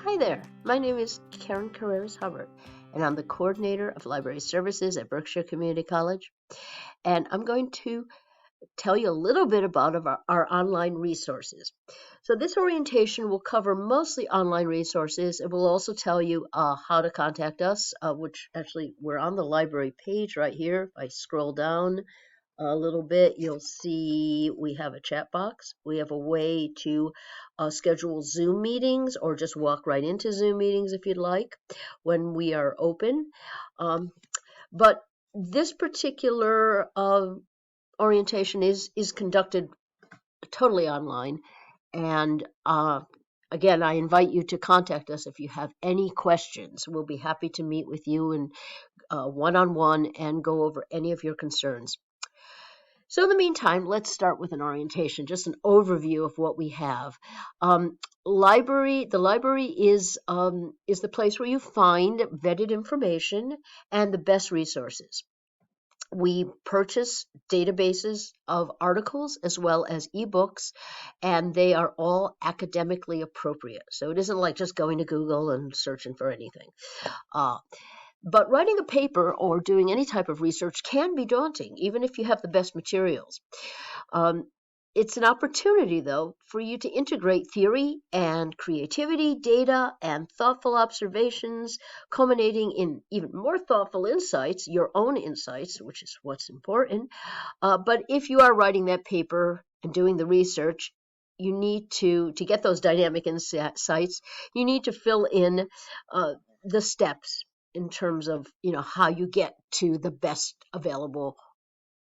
Hi there, my name is Karen Carreras Hubbard, and I'm the coordinator of library services at Berkshire Community College. And I'm going to tell you a little bit about our online resources. So this orientation will cover mostly online resources. It will also tell you how to contact us, which actually we're on the library page right here. If I scroll down a little bit, you'll see we have a chat box. We have a way to schedule Zoom meetings or just walk right into Zoom meetings if you'd like when we are open. But this particular orientation is conducted totally online. And again, I invite you to contact us if you have any questions. We'll be happy to meet with you and one-on-one and go over any of your concerns. So in the meantime, let's start with an orientation, just an overview of what we have. The library is the place where you find vetted information and the best resources. We purchase databases of articles as well as ebooks, and they are all academically appropriate. So it isn't like just going to Google and searching for anything. But writing a paper or doing any type of research can be daunting, even if you have the best materials. Um, it's an opportunity, though, for you to integrate theory and creativity, data, and thoughtful observations, culminating in even more thoughtful insights, your own insights, which is what's important. But if you are writing that paper and doing the research, you need to get those dynamic insights, you need to fill in the steps in terms of how you get to the best available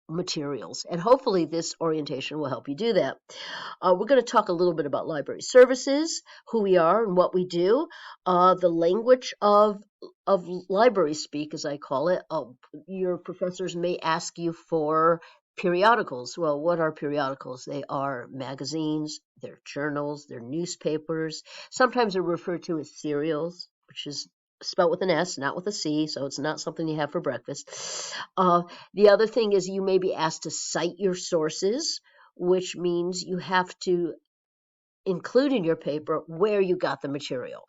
materials. And hopefully this orientation will help you do that. We're going to talk a little bit about library services, who we are and what we do, the language of library speak, as I call it. Your professors may ask you for periodicals. Well, what are periodicals? They are magazines, they're journals, they're newspapers. Sometimes they're referred to as serials, which is spelled with an S, not with a C, so it's not something you have for breakfast. The other thing is you may be asked to cite your sources, which means you have to include in your paper where you got the material.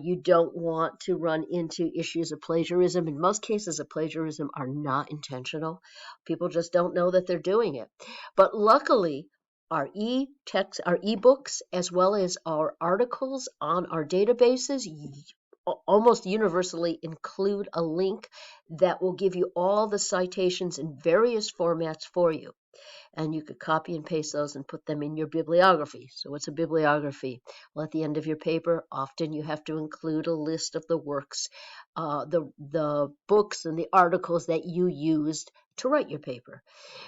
You don't want to run into issues of plagiarism. In most cases of plagiarism are not intentional. People just don't know that they're doing it. But luckily, our ebooks, as well as our articles on our databases, almost universally include a link that will give you all the citations in various formats for you. And you could copy and paste those and put them in your bibliography. So what's a bibliography? Well, at the end of your paper, often you have to include a list of the works, the books and the articles that you used to write your paper.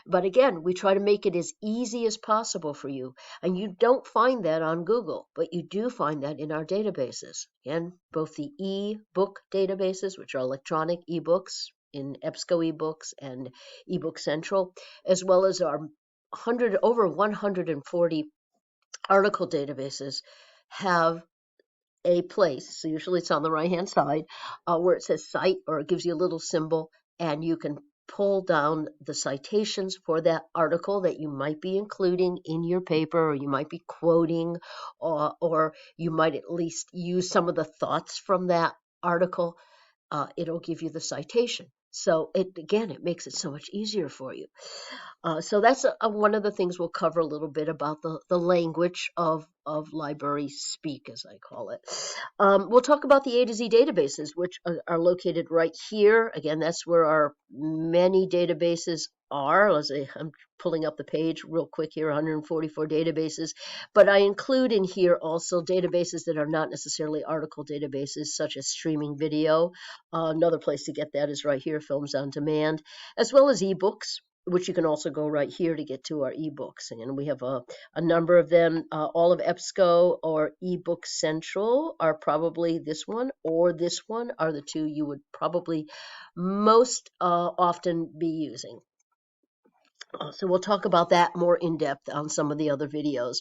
But again, we try to make it as easy as possible for you. And you don't find that on Google, but you do find that in our databases. Again, both the e-book databases, which are electronic ebooks in EBSCO ebooks and eBook Central, as well as our over 140 article databases have a place, so usually it's on the right hand side, where it says cite, or it gives you a little symbol, and you can pull down the citations for that article that you might be including in your paper, or you might be quoting, or you might at least use some of the thoughts from that article. It'll give you the citation. So it makes it so much easier for you. So that's one of the things we'll cover a little bit about the language of library speak, as I call it. We'll talk about the A to Z databases, which are located right here. Again, that's where our many databases are. I'm pulling up the page real quick here, 144 databases, but I include in here also databases that are not necessarily article databases, such as streaming video. Another place to get that is right here, Films on Demand, as well as ebooks, which you can also go right here to get to our ebooks. And we have a number of them. All of EBSCO or eBook Central are probably this one or this one are the two you would probably most often be using. So we'll talk about that more in depth on some of the other videos.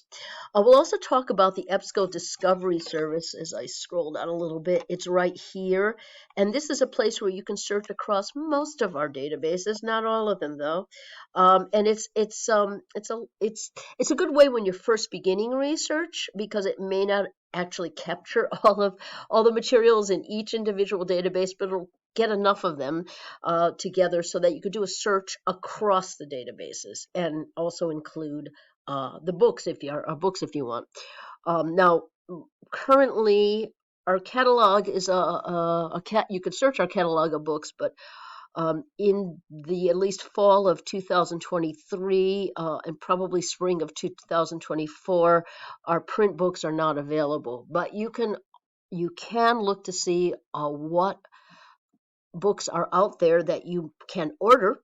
We'll also talk about the EBSCO Discovery Service. As I scroll down a little bit, it's right here, and this is a place where you can search across most of our databases, not all of them though. And it's a good way when you're first beginning research, because it may not actually capture all the materials in each individual database, but it'll get enough of them together so that you could do a search across the databases and also include the books if you want. Now, currently, our catalog is you could search our catalog of books, but in the at least fall of 2023 and probably spring of 2024, our print books are not available. But you can look to see what books are out there that you can order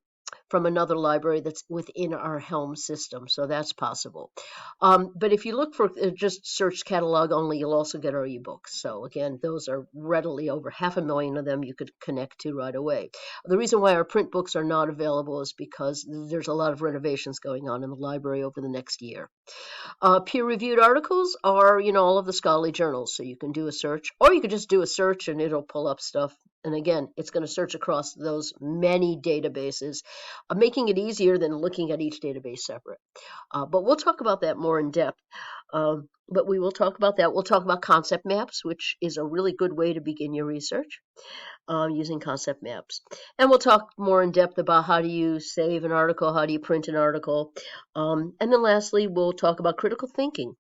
from another library that's within our Helm system, so that's possible. But if you look for just search catalog only, you'll also get our ebooks. So again, those are readily, over 500,000 of them you could connect to right away. The reason why our print books are not available is because there's a lot of renovations going on in the library over the next year. Peer-reviewed articles are, all of the scholarly journals. So you can do a search, or you could just do a search and it'll pull up stuff. And again, it's going to search across those many databases, making it easier than looking at each database separate. But we'll talk about that more in depth. But we will talk about that. We'll talk about concept maps, which is a really good way to begin your research using concept maps. And we'll talk more in depth about how do you save an article, how do you print an article. And then lastly, we'll talk about critical thinking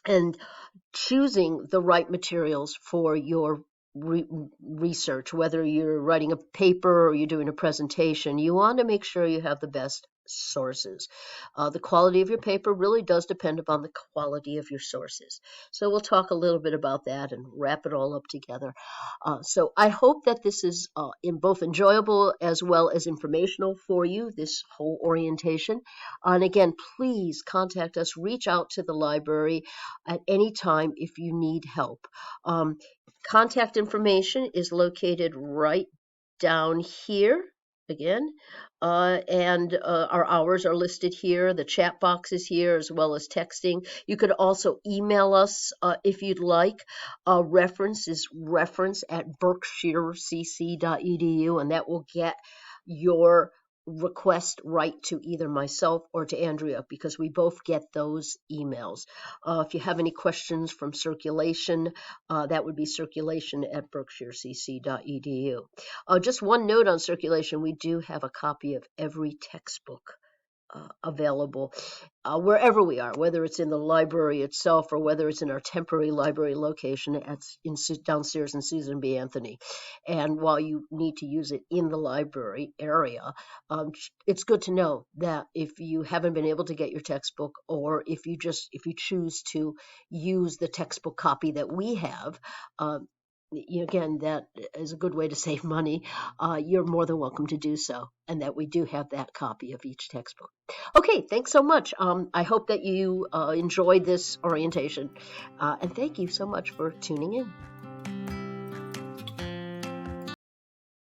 and choosing the right materials for your research. Whether you're writing a paper or you're doing a presentation, you want to make sure you have the best sources. The quality of your paper really does depend upon the quality of your sources. So we'll talk a little bit about that and wrap it all up together. So I hope that this is in both enjoyable as well as informational for you, this whole orientation. And again, please contact us, reach out to the library at any time if you need help. Contact information is located right down here again, and our hours are listed here. The chat box is here, as well as texting. You could also email us if you'd like. Reference is reference@berkshirecc.edu, and that will get your request right to either myself or to Andrea, because we both get those emails. If you have any questions from circulation, that would be circulation@berkshirecc.edu. Just one note on circulation: we do have a copy of every textbook available wherever we are, whether it's in the library itself or whether it's in our temporary library location downstairs in Susan B. Anthony. And while you need to use it in the library area, it's good to know that if you haven't been able to get your textbook, or if you choose to use the textbook copy that we have, again, that is a good way to save money. You're more than welcome to do so, and that we do have that copy of each textbook. Okay, thanks so much. I hope that you enjoyed this orientation, and thank you so much for tuning in.